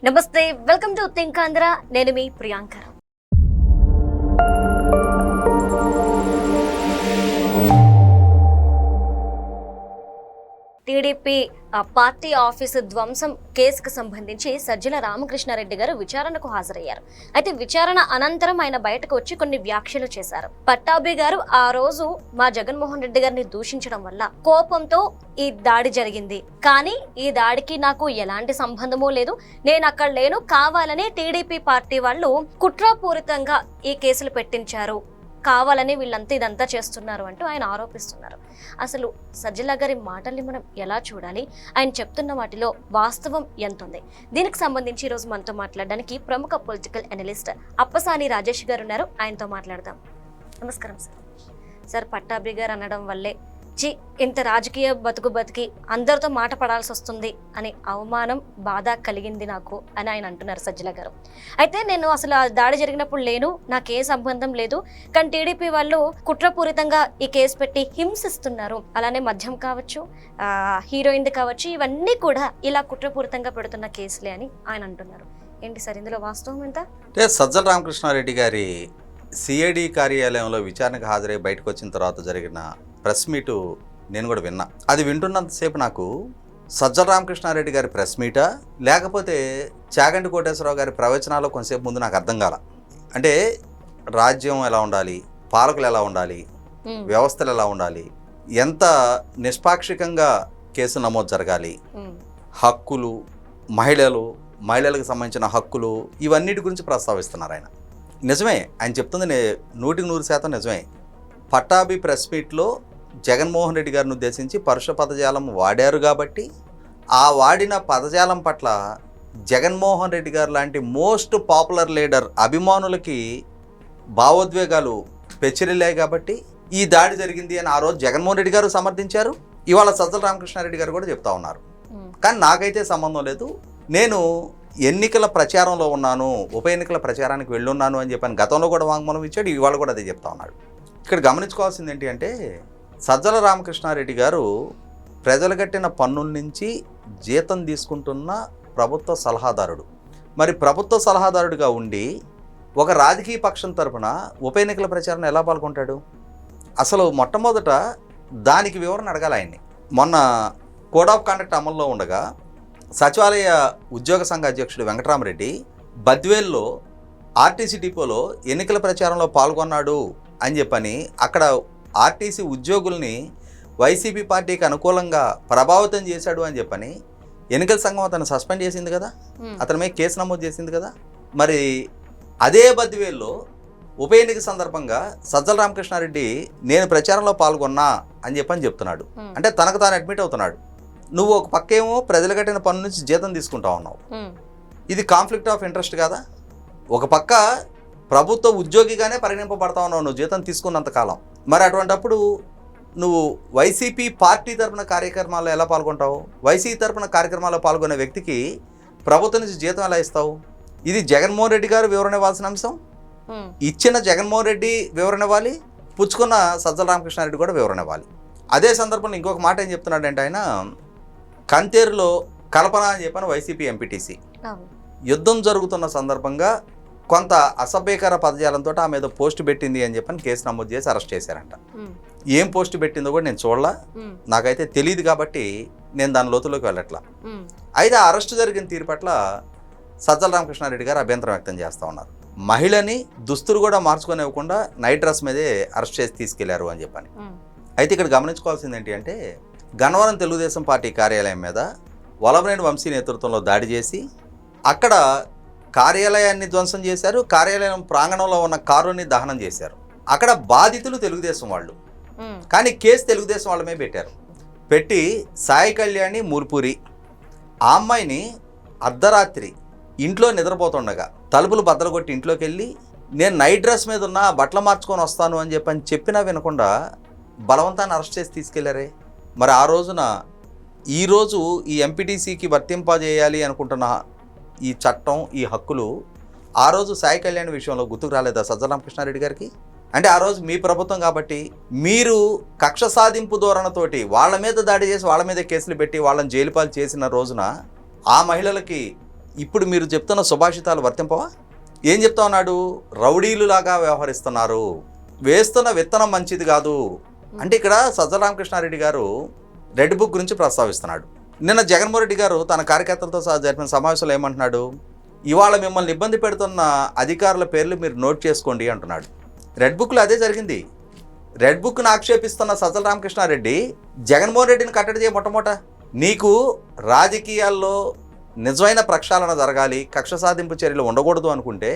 నమస్తే, welcome to think Andhra. నేను మీ Priyanka. TDP party office ధ్వంసం కేసుకు సంబంధించి సజ్జల రామకృష్ణారెడ్డి గారు విచారణకు హాజరయ్యారు. అయితే విచారణ అనంతరం ఆయన బయటకు వచ్చి కొన్ని వ్యాఖ్యలు చేశారు. పట్టాభి గారు ఆ రోజు మా జగన్మోహన్ రెడ్డి గారిని దూషించడం వల్ల కోపంతో ఈ దాడి జరిగింది, కానీ ఈ దాడికి నాకు ఎలాంటి సంబంధమూ లేదు, నేను అక్కడ లేను, కావాలని టీడీపీ పార్టీ వాళ్ళు కుట్రపూరితంగా ఈ కేసులు పెట్టించారు, కావాలని వీళ్ళంతా ఇదంతా చేస్తున్నారు అంటూ ఆయన ఆరోపిస్తున్నారు. అసలు సజ్జల గారి మాటల్ని మనం ఎలా చూడాలి, ఆయన చెప్తున్న వాటిలో వాస్తవం ఎంత ఉంది? దీనికి సంబంధించి ఈరోజు మనతో మాట్లాడడానికి ప్రముఖ పొలిటికల్ అనలిస్ట్ అప్పసాని రాజేష్ గారు ఉన్నారు. ఆయనతో మాట్లాడదాం. నమస్కారం సార్. సార్, పట్టాభి గారు అనడం వల్లే ఇంత రాజకీయ బతికి అందరితో మాట పడాల్సి వస్తుంది అని అవమానం, బాధ కలిగింది నాకు అని ఆయన అంటున్నారు సజ్జల గారు. అయితే నేను అసలు ఆ దాడి జరిగినప్పుడు లేను, నాకే సంబంధం లేదు, కానీ టీడీపీ వాళ్ళు కుట్రపూరితంగా ఈ కేసు పెట్టి హింసిస్తున్నారు, అలానే మద్యం కావచ్చు, హీరోయిన్ది కావచ్చు, ఇవన్నీ కూడా ఇలా కుట్రపూరితంగా పెడుతున్న కేసులే అని ఆయన అంటున్నారు. ఏంటి సార్ ఇందులో వాస్తవం ఎంత? అంటే సజ్జల రామకృష్ణారెడ్డి గారి సిఐడి కార్యాలయంలో విచారణకు హాజరై బయటకు వచ్చిన తర్వాత జరిగిన ప్రెస్ మీటు నేను కూడా విన్నా. అది వింటున్నంతసేపు నాకు సజ్జల రామకృష్ణారెడ్డి గారి ప్రెస్ మీటా లేకపోతే చాగంటి కోటేశ్వరరావు గారి ప్రవచనాలు కొంతసేపు ముందు నాకు అర్థం కాల. అంటే రాజ్యం ఎలా ఉండాలి, పాలకులు ఎలా ఉండాలి, వ్యవస్థలు ఎలా ఉండాలి, ఎంత నిష్పాక్షికంగా కేసు నమోదు జరగాలి, హక్కులు, మహిళలకు సంబంధించిన హక్కులు, ఇవన్నిటి గురించి ప్రస్తావిస్తున్నారు ఆయన. నిజమే, ఆయన చెప్తుంది 100% నిజమే. పట్టాభి ప్రెస్ మీట్లో జగన్మోహన్ రెడ్డి గారిని ఉద్దేశించి పరుష పదజాలం వాడారు కాబట్టి ఆ వాడిన పదజాలం పట్ల జగన్మోహన్ రెడ్డి గారు లాంటి మోస్ట్ పాపులర్ లీడర్ అభిమానులకి భావోద్వేగాలు పెచ్చిరిల్లాయి కాబట్టి ఈ దాడి జరిగింది అని ఆ రోజు జగన్మోహన్ రెడ్డి గారు సమర్థించారు. ఇవాళ సజ్జల రామకృష్ణారెడ్డి గారు కూడా చెప్తా ఉన్నారు. కానీ నాకైతే సంబంధం లేదు, నేను ఎన్నికల ప్రచారంలో ఉన్నాను, ఉప ఎన్నికల ప్రచారానికి వెళ్ళున్నాను అని చెప్పని గతంలో కూడా వాంగ్మూలం ఇచ్చాడు, ఇవాళ కూడా అదే చెప్తా ఉన్నాడు. ఇక్కడ గమనించుకోవాల్సింది ఏంటి అంటే సజ్జల రామకృష్ణారెడ్డి గారు ప్రజలు కట్టిన పన్నుల నుంచి జీతం తీసుకుంటున్న ప్రభుత్వ సలహాదారుడు. మరి ప్రభుత్వ సలహాదారుడిగా ఉండి ఒక రాజకీయ పక్షం తరఫున ఉప ఎన్నికల ప్రచారంలో ఎలా పాల్గొంటాడు? అసలు మొట్టమొదట దానికి వివరణ అడగాలి ఆయన్ని. మొన్న కోడ్ ఆఫ్ కండక్ట్ అమల్లో ఉండగా సచివాలయ ఉద్యోగ సంఘ అధ్యక్షుడు వెంకటరామరెడ్డి బద్వేల్లో ఆర్టీసీ డిపోలో ఎన్నికల ప్రచారంలో పాల్గొన్నాడు అని చెప్పని అక్కడ ఆర్టీసీ ఉద్యోగుల్ని వైసీపీ పార్టీకి అనుకూలంగా ప్రభావితం చేశాడు అని చెప్పని ఎన్నికల సంఘం అతను సస్పెండ్ చేసింది కదా, అతని మీద కేసు నమోదు చేసింది కదా. మరి అదే బద్వేల్లో ఉప ఎన్నిక సందర్భంగా సజ్జల రామకృష్ణారెడ్డి నేను ప్రచారంలో పాల్గొన్నా అని చెప్పని చెప్తున్నాడు. అంటే తనకు తాను అడ్మిట్ అవుతున్నాడు. నువ్వు ఒక పక్కేమో ప్రజలు కట్టిన పన్ను నుంచి జీతం తీసుకుంటా ఉన్నావు, ఇది కాన్ఫ్లిక్ట్ ఆఫ్ ఇంట్రెస్ట్ కాదా? ఒక పక్క ప్రభుత్వ ఉద్యోగిగానే పరిగణింపబడతా ఉన్నావు నువ్వు జీతం తీసుకున్నంత కాలం. మరి అటువంటప్పుడు నువ్వు వైసీపీ పార్టీ తరపున కార్యక్రమాల్లో ఎలా పాల్గొంటావు? వైసీపీ తరపున కార్యక్రమాల్లో పాల్గొనే వ్యక్తికి ప్రభుత్వం నుంచి జీతం ఎలా ఇస్తావు? ఇది జగన్మోహన్ రెడ్డి గారు వివరణ ఇవ్వాల్సిన అంశం. ఇచ్చిన జగన్మోహన్ రెడ్డి వివరణ ఇవ్వాలి, పుచ్చుకున్న సజ్జల రామకృష్ణారెడ్డి కూడా వివరణ ఇవ్వాలి. అదే సందర్భంలో ఇంకొక మాట ఏం చెప్తున్నాడంటే ఆయన, కంతేరులో కల్పన అని చెప్పిన వైసీపీ ఎంపీటీసీ యుద్ధం జరుగుతున్న సందర్భంగా కొంత అసభ్యకర పదజాలంతో ఆమె ఏదో పోస్ట్ పెట్టింది అని చెప్పని కేసు నమోదు చేసి అరెస్ట్ చేశారంట. ఏం పోస్ట్ పెట్టిందో కూడా నేను చూడలా, నాకైతే తెలియదు కాబట్టి నేను దాని లోతులోకి వెళ్ళట్లా. అయితే ఆ అరెస్ట్ జరిగిన తీరు పట్ల సజ్జల రామకృష్ణారెడ్డి గారు అభ్యంతరం వ్యక్తం చేస్తూ ఉన్నారు. మహిళని దుస్తులు కూడా మార్చుకొనివ్వకుండా నైట్ డ్రెస్ మీదే అరెస్ట్ చేసి తీసుకెళ్లారు అని చెప్పని. అయితే ఇక్కడ గమనించుకోవాల్సింది ఏంటి అంటే గన్నవరం తెలుగుదేశం పార్టీ కార్యాలయం మీద వలభనేని వంశీ నేతృత్వంలో దాడి చేసి అక్కడ కార్యాలయాన్ని ధ్వంసం చేశారు, కార్యాలయం ప్రాంగణంలో ఉన్న కారుని దహనం చేశారు. అక్కడ బాధితులు తెలుగుదేశం వాళ్ళు, కానీ కేసు తెలుగుదేశం వాళ్ళ మీద పెట్టి సాయి కళ్యాణి మూల్పూరి ఆ అమ్మాయిని అర్ధరాత్రి ఇంట్లో నిద్రపోతుండగా తలుపులు బద్దలు కొట్టి ఇంట్లోకి వెళ్ళి నేను నైట్ డ్రెస్ మీద ఉన్న బట్టలు మార్చుకొని వస్తాను అని చెప్పినా వినకుండా బలవంతాన్ని అరెస్ట్ చేసి తీసుకెళ్లారే. మరి ఆ రోజున ఈరోజు ఈ ఎంపీటీసీకి వర్తింపజేయాలి అనుకుంటున్న ఈ చట్టం, ఈ హక్కులు ఆ రోజు సాయి కళ్యాణ్ విషయంలో గుర్తుకు రాలేదా సజ్జల రామకృష్ణారెడ్డి గారికి? అంటే ఆ రోజు మీ ప్రభుత్వం కాబట్టి మీరు కక్ష సాధింపు ధోరణితోటి వాళ్ళ మీద దాడి చేసి వాళ్ళ మీద కేసులు పెట్టి వాళ్ళని జైలు పాలు చేసిన రోజున ఆ మహిళలకి ఇప్పుడు మీరు చెప్తున్న సుభాషితాలు వర్తింపవా? ఏం చెప్తా ఉన్నాడు? రౌడీలులాగా వ్యవహరిస్తున్నారు, వేస్తున్న విత్తనం మంచిది కాదు అంటే ఇక్కడ సజ్జల రామకృష్ణారెడ్డి గారు రెడ్ బుక్ గురించి ప్రస్తావిస్తున్నాడు. నిన్న జగన్మోహన్ రెడ్డి గారు తన కార్యకర్తలతో జరిపిన సమావేశంలో ఏమంటున్నాడు? ఇవాళ మిమ్మల్ని ఇబ్బంది పెడుతున్న అధికారుల పేర్లు మీరు నోట్ చేసుకోండి అంటున్నాడు. రెడ్ బుక్లో అదే జరిగింది. రెడ్ బుక్ను ఆక్షేపిస్తున్న సజ్జల రామకృష్ణారెడ్డి జగన్మోహన్ రెడ్డిని కట్టడి చేయ మొట్టమొదట నీకు రాజకీయాల్లో నిజమైన ప్రక్షాళన జరగాలి, కక్ష సాధింపు చర్యలు ఉండకూడదు అనుకుంటే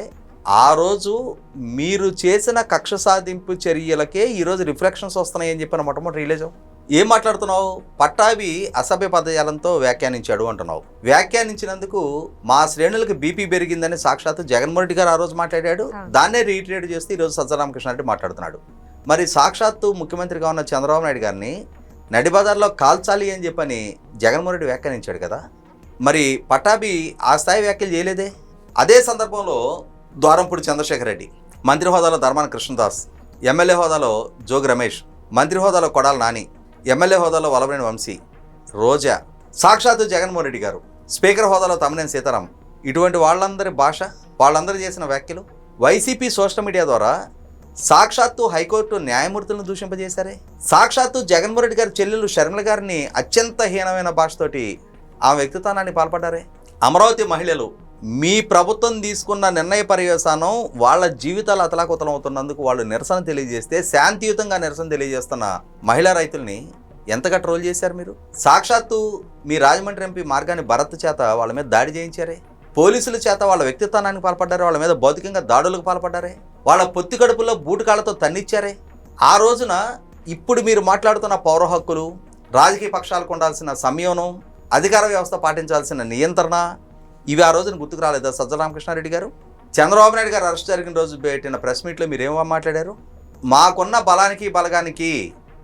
ఆ రోజు మీరు చేసిన కక్ష సాధింపు చర్యలకే ఈరోజు రిఫ్లెక్షన్స్ వస్తున్నాయని చెప్పిన మొట్టమొదటి రిలీజ్. ఏం మాట్లాడుతున్నావు? పట్టాభి అసభ్య పదజాలంతో వ్యాఖ్యానించాడు అంటున్నావు. వ్యాఖ్యానించినందుకు మా శ్రేణులకు బీపీ పెరిగిందని సాక్షాత్తు జగన్మోహన్ రెడ్డి గారు ఆ రోజు మాట్లాడాడు. దాన్నే రీట్రేట్ చేస్తూ ఈరోజు సజ్జల రామకృష్ణారెడ్డి మాట్లాడుతున్నాడు. మరి సాక్షాత్తు ముఖ్యమంత్రిగా ఉన్న చంద్రబాబు నాయుడు గారిని నడిబజార్లో కాల్చాలి అని చెప్పని జగన్మోహన్ రెడ్డి వ్యాఖ్యానించాడు కదా. మరి పట్టాభి ఆ స్థాయి వ్యాఖ్యలు చేయలేదే. అదే సందర్భంలో ద్వారంపూడి చంద్రశేఖర్ రెడ్డి, మంత్రి హోదాలో ధర్మాన కృష్ణదాస్, ఎమ్మెల్యే హోదాలో జోగి రమేష్, మంత్రి హోదాలో కొడాల నాని, ఎమ్మెల్యే హోదాలో వల్లభనేని వంశీ, రోజా, సాక్షాత్తు జగన్మోహన్ రెడ్డి గారు, స్పీకర్ హోదాలో తమ్మినేని సీతారాం, ఇటువంటి వాళ్ళందరి భాష, వాళ్ళందరూ చేసిన వ్యాఖ్యలు వైసీపీ సోషల్ మీడియా ద్వారా సాక్షాత్తు హైకోర్టు న్యాయమూర్తులను దూషింపజేశారే. సాక్షాత్తు జగన్మోహన్ రెడ్డి గారి చెల్లెలు షర్మిల గారిని అత్యంత హీనమైన భాషతోటి ఆ వ్యక్తిత్వాన్ని పాల్పడ్డారే. అమరావతి మహిళలు మీ ప్రభుత్వం తీసుకున్న నిర్ణయ పర్యవసానం వాళ్ళ జీవితాలు అతలాకుతలం అవుతున్నందుకు వాళ్ళు నిరసన తెలియజేస్తే శాంతియుతంగా నిరసన తెలియజేస్తున్న మహిళా రైతుల్ని ఎంతగా ట్రోల్ చేశారు మీరు. సాక్షాత్తు మీ రాజమండ్రి ఎంపీ మార్గాని భరత్ చేత వాళ్ళ మీద దాడి చేయించారే. పోలీసుల చేత వాళ్ళ వ్యక్తిత్వానికి పాల్పడ్డారే, వాళ్ళ మీద భౌతికంగా దాడులకు పాల్పడ్డారే, వాళ్ళ పొత్తి కడుపుల్లో బూటుకాళ్లతో తన్నిచ్చారే. ఆ రోజున ఇప్పుడు మీరు మాట్లాడుతున్న పౌర హక్కులు, రాజకీయ పక్షాలకు ఉండాల్సిన సంయమనం, అధికార వ్యవస్థ పాటించాల్సిన నియంత్రణ, ఇవి ఆ రోజున గుర్తుకు రాలేదా సజ్జల రామకృష్ణారెడ్డి గారు? చంద్రబాబు నాయుడు గారు అరెస్ట్ జరిగిన రోజు పెట్టిన ప్రెస్ మీట్లో మీరేమో మాట్లాడారు? మాకున్న బలానికి బలగానికి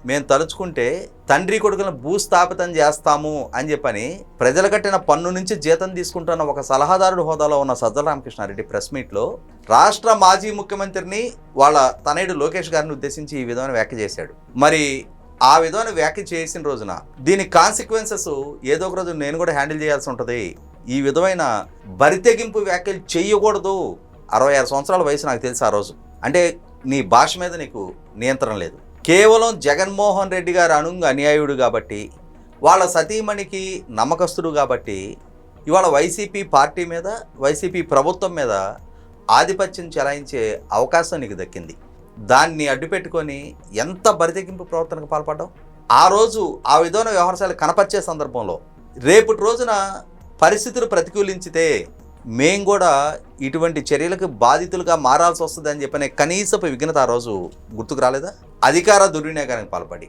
మేము తలుచుకుంటే తండ్రి కొడుకులను భూస్థాపితం చేస్తాము అని చెప్పని ప్రజలు కట్టిన పన్ను నుంచి జీతం తీసుకుంటున్న ఒక సలహాదారుడు హోదాలో ఉన్న సజ్జల రామకృష్ణారెడ్డి ప్రెస్ మీట్లో రాష్ట్ర మాజీ ముఖ్యమంత్రిని వాళ్ళ తనయుడు లోకేష్ గారిని ఉద్దేశించి ఈ విధమైన వ్యాఖ్య చేశాడు. మరి ఆ విధమైన వ్యాఖ్య చేసిన రోజున దీని కాన్సిక్వెన్సెస్ ఏదో ఒక రోజు నేను కూడా హ్యాండిల్ చేయాల్సి ఉంటుంది. ఈ విధమైన బరితెగింపు వ్యాఖ్యలు చేయకూడదు. 66 సంవత్సరాల వయసు నాకు తెలుసు ఆ రోజు. అంటే నీ భాష మీద నీకు నియంత్రణ లేదు. కేవలం జగన్మోహన్ రెడ్డి గారు అనుయాయుడు కాబట్టి, వాళ్ళ సతీమణికి నమ్మకస్తుడు కాబట్టి ఇవాళ వైసీపీ పార్టీ మీద, వైసీపీ ప్రభుత్వం మీద ఆధిపత్యం చెలాయించే అవకాశం నీకు దక్కింది. దాన్ని అడ్డుపెట్టుకొని ఎంత బరితెగింపు ప్రవర్తనకు పాల్పడ్డావు. ఆ రోజు ఆ విధమైన వ్యవహారాలు కనపరిచే సందర్భంలో రేపటి రోజున పరిస్థితులు ప్రతికూలించితే మేం కూడా ఇటువంటి చర్యలకు బాధితులుగా మారాల్సి వస్తుంది అని చెప్పనే కనీసపు విఘ్నత ఆ రోజు గుర్తుకు రాలేదా? అధికార దుర్వినియోగానికి పాల్పడి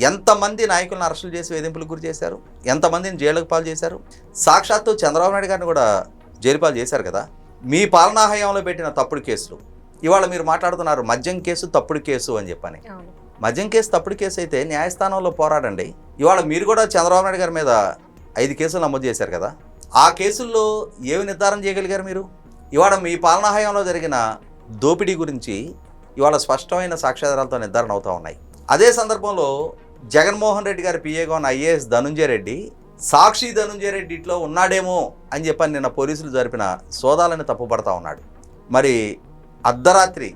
ఎంతమంది నాయకులను అరెస్టులు చేసి వేధింపులకు గురి చేశారు, ఎంతమందిని జైలుకు పాలు చేశారు. సాక్షాత్తు చంద్రబాబు నాయుడు గారిని కూడా జైలు పాలు చేశారు కదా. మీ పాలనా హయాంలో పెట్టిన తప్పుడు కేసులు ఇవాళ మీరు మాట్లాడుతున్నారు మద్యం కేసు తప్పుడు కేసు అని చెప్పని. మద్యం కేసు తప్పుడు కేసు అయితే న్యాయస్థానంలో పోరాడండి. ఇవాళ మీరు కూడా చంద్రబాబు నాయుడు గారి మీద 5 కేసులు నమోదు చేశారు కదా. ఆ కేసుల్లో ఏమి నిర్ధారణ చేయగలిగారు మీరు? ఇవాళ మీ పాలనా హయాంలో జరిగిన దోపిడీ గురించి ఇవాళ స్పష్టమైన సాక్ష్యాధారాలతో నిర్ధారణ అవుతూ ఉన్నాయి. అదే సందర్భంలో జగన్మోహన్ రెడ్డి గారి పిఏగా ఉన్న ఐఏఎస్ ధనుంజయ రెడ్డి సాక్షి ధనుంజయ రెడ్డిలో ఉన్నాడేమో అని చెప్పని నిన్న పోలీసులు జరిపిన సోదాలను తప్పుపడతా ఉన్నాడు. మరి అర్ధరాత్రి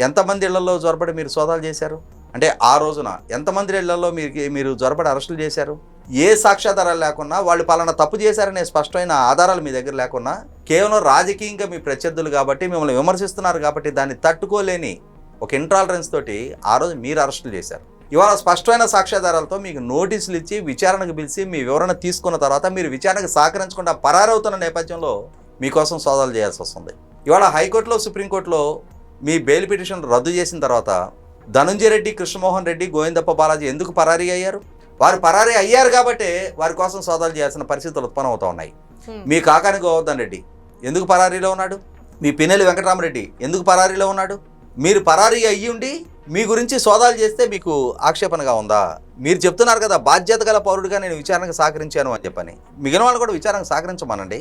ఎంతమంది ఇళ్లలో జొరబడి మీరు సోదాలు చేశారు? అంటే ఆ రోజున ఎంతమంది ఇళ్లలో మీరు జొరబడి అరెస్టులు చేశారు? ఏ సాక్ష్యాధారాలు లేకున్నా, వాళ్ళు పలానా తప్పు చేశారనే స్పష్టమైన ఆధారాలు మీ దగ్గర లేకున్నా, కేవలం రాజకీయంగా మీ ప్రత్యర్థులు కాబట్టి, మిమ్మల్ని విమర్శిస్తున్నారు కాబట్టి దాన్ని తట్టుకోలేని ఒక ఇంటాలరెన్స్ తోటి ఆ రోజు మీరు అరెస్టులు చేశారు. ఇవాళ స్పష్టమైన సాక్ష్యాధారాలతో మీకు నోటీసులు ఇచ్చి విచారణకు పిలిచి మీ వివరణ తీసుకున్న తర్వాత మీరు విచారణకు సహకరించకుండా పరారవుతున్న నేపథ్యంలో మీకోసం సోదాలు చేయాల్సి వస్తుంది. ఇవాళ హైకోర్టులో, సుప్రీంకోర్టులో మీ బెయిల్ పిటిషన్ రద్దు చేసిన తర్వాత ధనుంజయ రెడ్డి, కృష్ణమోహన్ రెడ్డి, గోవిందప్ప బాలాజీ ఎందుకు పరారీ అయ్యారు? వారు పరారీ అయ్యారు కాబట్టి వారి కోసం సోదాలు చేయాల్సిన పరిస్థితులు ఉత్పన్నం అవుతూ ఉన్నాయి. మీ కాకాని గోవర్ధన్ రెడ్డి ఎందుకు పరారీలో ఉన్నాడు? మీ పిన్నెల్లి వెంకటరామరెడ్డి ఎందుకు పరారీలో ఉన్నాడు? మీరు పరారీ అయ్యుండి మీ గురించి సోదాలు చేస్తే మీకు ఆక్షేపణగా ఉందా? మీరు చెప్తున్నారు కదా బాధ్యత గల పౌరుడిగా నేను విచారణకు సహకరించాను అని చెప్పని. మిగిలిన వాళ్ళు కూడా విచారణకు సహకరించమనండి.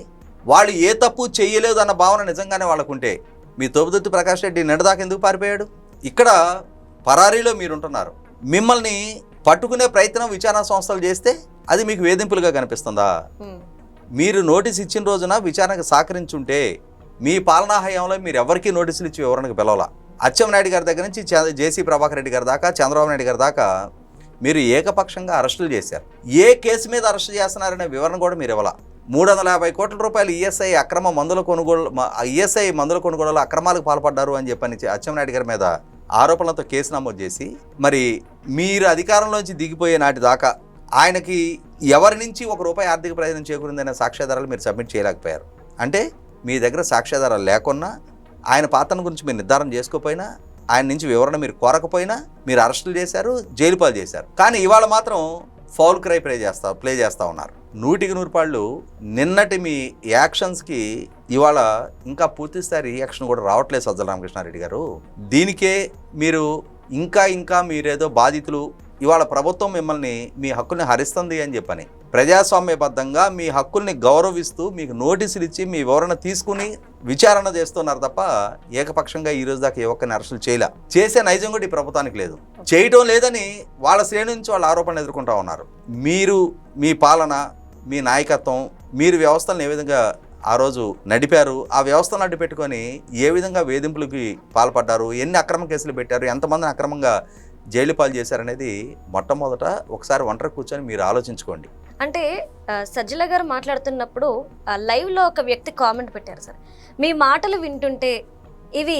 వాళ్ళు ఏ తప్పు చేయలేదు అన్న భావన నిజంగానే వాళ్ళకుంటే మీ తోపుదొత్తి ప్రకాష్ రెడ్డి నిండదాకా ఎందుకు పారిపోయాడు? ఇక్కడ పరారీలో మీరుంటున్నారు. మిమ్మల్ని పట్టుకునే ప్రయత్నం విచారణ సంస్థలు చేస్తే అది మీకు వేధింపులుగా కనిపిస్తుందా? మీరు నోటీస్ ఇచ్చిన రోజున విచారణకు సహకరించుంటే మీ పాలనా హయాంలో మీరు ఎవరికీ నోటీసులు ఇచ్చి వివరణకు పిలవాల. అచ్చెన్నాయుడు గారి దగ్గర నుంచి జేసీ ప్రభాకర్ రెడ్డి గారి దాకా, చంద్రబాబు నాయుడు గారి దాకా మీరు ఏకపక్షంగా అరెస్టులు చేశారు. ఏ కేసు మీద అరెస్ట్ చేస్తున్నారనే వివరణ కూడా మీరు ఇవ్వాల. 350 కోట్ల రూపాయలు ఈఎస్ఐ అక్రమ మందుల కొనుగోలు, ఈఎస్ఐ మందుల కొనుగోలులో అక్రమాలకు పాల్పడ్డారు అని చెప్పని అచ్చెన్నాయుడు గారి మీద ఆరోపణలతో కేసు నమోదు చేసి, మరి మీరు అధికారంలోంచి దిగిపోయే నాటి దాకా ఆయనకి ఎవరి నుంచి ₹1 ఆర్థిక ప్రయోజనం చేకూరిందనే సాక్ష్యాధారాలు మీరు సబ్మిట్ చేయలేకపోయారు. అంటే మీ దగ్గర సాక్ష్యాధారాలు లేకున్నా, ఆయన పాత్రను గురించి మీరు నిర్ధారణ చేసుకోకపోయినా, ఆయన నుంచి వివరణ మీరు కోరకపోయినా మీరు అరెస్టులు చేశారు, జైలు పాలు చేశారు. కానీ ఇవాళ మాత్రం ఫౌల్ క్రై ప్లే చేస్తూ ఉన్నారు. 100% నిన్నటి మీ యాక్షన్స్కి ఇవాళ ఇంకా పూర్తిస్థాయి రియాక్షన్ కూడా రావట్లేదు సజ్జల రామకృష్ణారెడ్డి గారు. దీనికే మీరు ఇంకా మీరేదో బాధితులు, ఇవాళ ప్రభుత్వం మిమ్మల్ని మీ హక్కుల్ని హరిస్తుంది అని చెప్పని ప్రజాస్వామ్యబద్ధంగా మీ హక్కుల్ని గౌరవిస్తూ మీకు నోటీసులు ఇచ్చి మీ వివరణ తీసుకుని విచారణ చేస్తున్నారు తప్ప ఏకపక్షంగా ఈ రోజు దాకా ఏ ఒక్కరిని అరెస్టులు చేసే నైజం కూడా ఈ ప్రభుత్వానికి లేదు. చేయటం లేదని వాళ్ళ శ్రేణి నుంచి వాళ్ళ ఆరోపణలు ఎదుర్కొంటూ ఉన్నారు. మీరు మీ పాలన, మీ నాయకత్వం, మీరు వ్యవస్థలను ఏ విధంగా ఆ రోజు నడిపారు, ఆ వ్యవస్థను అడ్డు పెట్టుకొని ఏ విధంగా వేధింపులకి పాల్పడ్డారు, ఎన్ని అక్రమ కేసులు పెట్టారు, ఎంతమందిని అక్రమంగా జైలు పాలు చేశారనేది మొట్టమొదట ఒకసారి ఒంటరి కూర్చొని మీరు ఆలోచించుకోండి. అంటే సజ్జల గారు మాట్లాడుతున్నప్పుడు లైవ్లో ఒక వ్యక్తి కామెంట్ పెట్టారు సార్, మీ మాటలు వింటుంటే ఇవి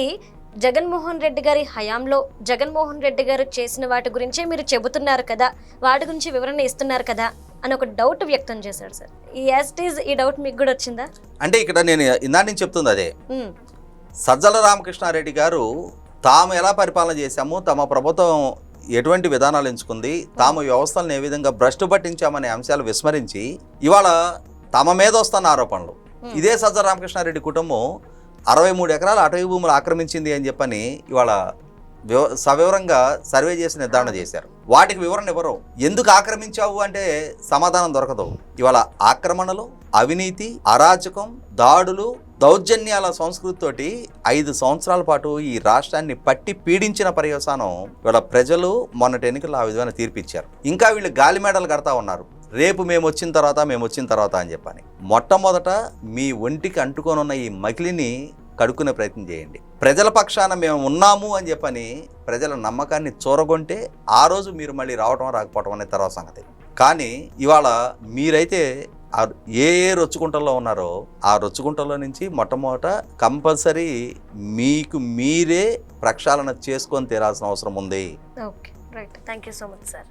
జగన్మోహన్ రెడ్డి గారి హయాంలో జగన్మోహన్ రెడ్డి గారు చేసిన వాటి గురించే మీరు చెబుతున్నారు కదా, వాటి గురించి వివరణ ఇస్తున్నారు కదా అని ఒక డౌట్ వ్యక్తం చేశాడు సార్. ఈ డౌట్ మీకు కూడా వచ్చిందా? అంటే ఇక్కడ నేను ఇందాక నుంచి చెప్తుంది అదే, సజ్జల రామకృష్ణారెడ్డి గారు తాము ఎలా పరిపాలన చేశాము, తమ ప్రభుత్వం ఎటువంటి విధానాలు ఎంచుకుంది, తాము వ్యవస్థలను ఏ విధంగా భ్రష్టు పట్టించామనే అంశాలు విస్మరించి ఇవాళ తమ మీద వస్తున్న ఆరోపణలు, ఇదే సజ్జల రామకృష్ణారెడ్డి కుటుంబం 63 ఎకరాల అటవీ భూములు ఆక్రమించింది అని చెప్పని ఇవాళ సవివరంగా సర్వే చేసి నిర్ధారణ చేశారు. వాటికి వివరణ ఇవ్వరు. ఎందుకు ఆక్రమించావు అంటే సమాధానం దొరకదు. ఇవాళ ఆక్రమణలు, అవినీతి, అరాచకం, దాడులు, దౌర్జన్యాల సంస్కృతితోటి 5 సంవత్సరాల పాటు ఈ రాష్ట్రాన్ని పట్టి పీడించిన పర్యవసానం ఇవాళ ప్రజలు మొన్నటి ఎన్నికల్లో ఆ విధమైన తీర్పిచ్చారు. ఇంకా వీళ్ళు గాలి మేడలు కడతా ఉన్నారు, రేపు మేము వచ్చిన తర్వాత అని చెప్పని. మొట్టమొదట మీ ఒంటికి అంటుకొని ఉన్న ఈ మకిలిని కడుక్కునే ప్రయత్నం చేయండి. ప్రజల పక్షాన మేము ఉన్నాము అని చెప్పని ప్రజల నమ్మకాన్ని చూరగొంటే ఆ రోజు మీరు మళ్ళీ రాకపోవటం అనే తర్వాత సంగతి. కానీ ఇవాళ మీరైతే ఏ రొచ్చుకుంటల్లో ఉన్నారో ఆ రొచ్చుకుంటల్లో నుంచి మొట్టమొదట కంపల్సరీ మీకు మీరే ప్రక్షాళన చేసుకొని తీరాల్సిన అవసరం ఉంది. Okay, right. Thank you so much sir.